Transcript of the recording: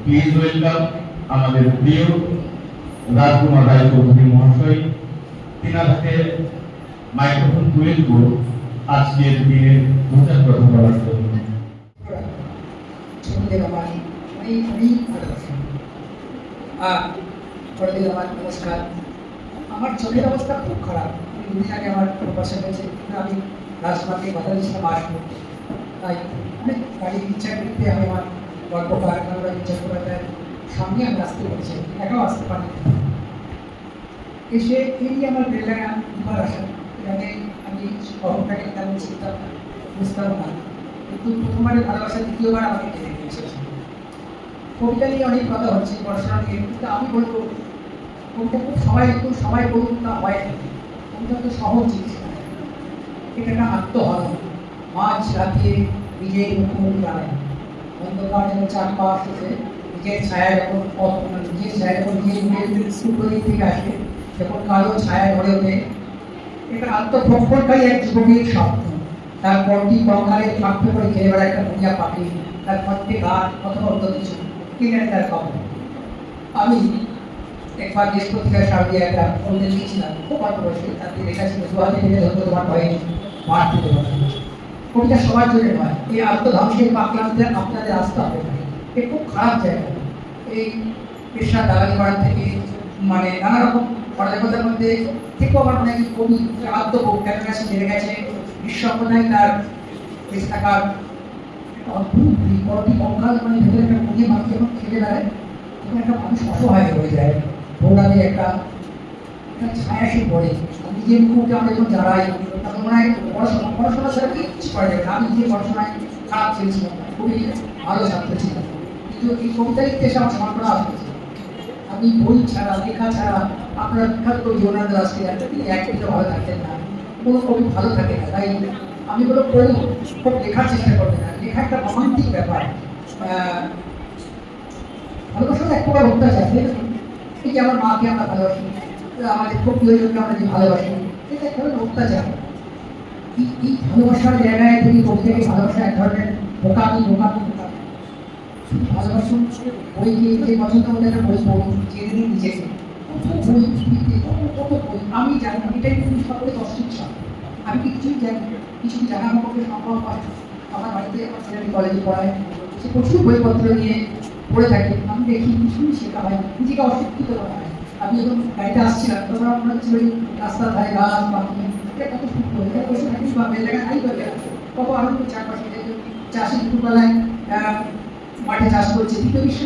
Please welcome আমাদের প্রিয় রাজকুমার রায় চৌধুরী মহাশয়। তিনার হাতে মাইক্রোফোন তুলে দেব আজকের দিনের প্রচার কথা বলার জন্য। ছোটদের আমার অনেক অনেক ভালোবাসা। আর বড়দের আমার নমস্কার। আমার চোখের অবস্থা খুব খারাপ। দুদিন আগে আমার প্রকাশ হয়েছে, আমি রাজকুমারকে কথা দিয়েছিলাম আসবো, তাই অনেক গাড়ির ইচ্ছা করতে আমি আমার গল্প কারখানার ইচ্ছা করে দেয় সামনে আমি আসতে পারছি, একাও আসতে পারি। এসে এই আমার বেলাগা দুবার আসা, এখানে আমি শহরটাকে তেমন চিন্তা বুঝতাম না, কিন্তু প্রথমবারের ভালোবাসা দ্বিতীয়বার আমাকে টেনে নিয়ে এসেছে। কবিতা নিয়ে অনেক কথা হচ্ছে, পড়াশোনা নিয়ে, কিন্তু আমি বলবো কবিতা খুব সবাই বলুন তা হয় না। কবিতা তো সহজ জিনিস না, এটা একটা আত্মহরণ। মাঝ রাতে নিজের মুখোমুখি দাঁড়ায়, অন্ধকার যেন চারপাশ এসে নিজের ছায়া যখন নিজের ছায়া যখন নিজের মুখের সুপ্রদিক থেকে আসে, যখন কালো ছায়া গড়ে ওঠে, এটা আত্মপ্রক্ষণকারী এক যুবকের স্বপ্ন। তার পরটি কঙ্কালের ফাঁকতে করে খেলে বেড়া একটা মরিয়া পাখি, তার প্রত্যেক গান অথবা অন্য কিছু কিনে তার খবর। আমি একবার দেশ পত্রিকার সামনে একটা ফোনে লিখেছিলাম, খুব অল্প বয়সে, তাতে লেখা ছিল দুহাতে মিলে ধরতে তোমার ভয়ে মাঠ পেতে পারে। কবিতা সবার জন্য নয়, এই আত্মধ্বংসের পাকলামদের আপনাদের আসতে হবে না। এ খুব খারাপ জায়গা। এই পেশা দালালি করার থেকে মানে নানা রকম পড়ালেখার মধ্যে থেকেও আমার অনেক কবি আত্মবোধ কেন কাছে বেড়ে গেছে। বিশ্বম্বনায় তার বেঁচে থাকার একটা অদ্ভুত বিপরটি কঙ্কাল, মানে ভেতরে একটা মুখে মানুষ যখন খেলে বেড়ায় তখন একটা মানুষ অসহায় হয়ে যায়। ভোলাতে একটা ছায়া সে পড়ে, নিজের মুখে আমরা যখন দাঁড়াই তখন মনে হয় পড়াশোনা ছাড়া কিচ্ছু করা যাবে না। আমি নিজে পড়াশোনায় খারাপ ছেলেছিলাম, খুবই ভালো ছাত্র ছিলাম, কিন্তু এই কবিতা লিখতে এসে আমার সমান করা আসতেছে। আমি বই ছাড়া, লেখা ছাড়া, আপনার বিখ্যাত কবি জগন্নাথ দাসকে তিনি একদিকে ভালো থাকতেন না, কোনো কবি ভালো থাকে না। তাই আমি বলো পড়ি, খুব লেখার চেষ্টা করবে না। লেখা একটা রোমান্টিক ব্যাপার। ভালোবাসার এক প্রকার অত্যাচার। এই যে আমার মাকে আমরা ভালোবাসি, আমাদের খুব প্রিয়জনকে আমরা যে ভালোবাসি, এটা এক ধরনের অত্যাচার। এই ভালোবাসার জায়গায় তিনি কবিতাকে ভালোবাসা এক ধরনের বোকামি ভালোবাসুন। বইকে যে পছন্দ মতো একটা বই পড়ুন, জেনে নিন নিজেকে কত বই পৃথিবীতে, কত বই আমি জানি না। এটাই কিন্তু সকলে অশিক্ষা। আমি কিছুই জানি, কিছু জানা আমার পক্ষে সম্ভব হয়। আমার বাড়িতে আমার ছেলে কলেজে পড়ায়, সে প্রচুর বইপত্র নিয়ে পড়ে থাকে, আমি দেখি কিছুই শেখা হয়, নিজেকে অশিক্ষিত করা হয়। আমি যখন গাড়িতে আসছিলাম তখন আমার মনে হচ্ছিল রাস্তার ধারে গাছ পাখি, এটা কত সুন্দর, এটা বসে থাকিস বা বেলাকা খাই করে কত আনন্দ। চারপাশে চাষি দুপুরবেলায় মাঠে চাষ করছে, দ্বিতীয় বিশ্ব